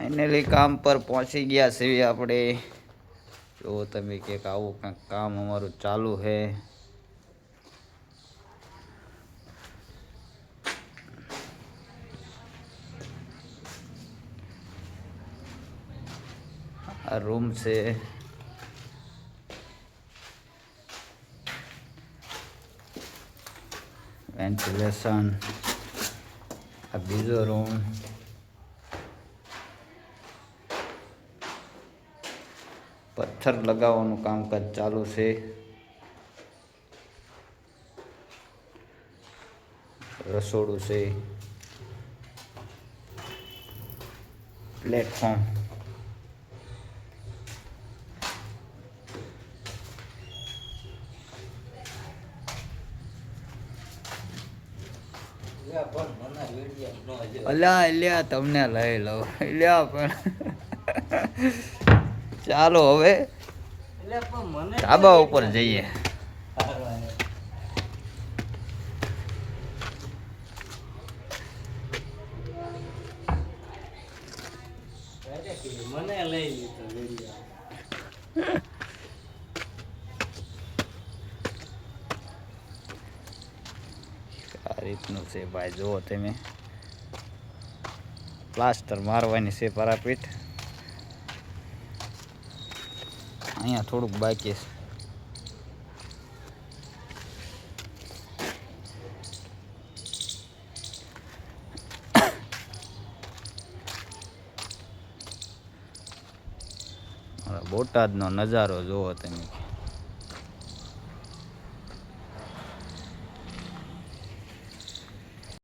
Finally કામ પર પહોંચી ગયા છીએ આપણે. જો તમે કંઈક આવું કંઈક કામ અમારું ચાલુ છે. આ રૂમ છે. વેન્ટિલેશન. આ બીજો રૂમ. પથ્થર લગાવવાનું કામકાજ ચાલુ છે. રસોડું છે. પ્લેટફોર્મ. અલ્યા અલ્યા તમને લઈ લઉં અલ્યા પણ ચાલો હવે ધાબા ઉપર જઈએ. મને લઈ લીધો આ રીતનું છે ભાઈ. જુઓ તમે પ્લાસ્ટર મારવાની છે પરાપીઠ. અહીંયા થોડુંક બાકી છે. બોટાદનો નજારો જુઓ તમે.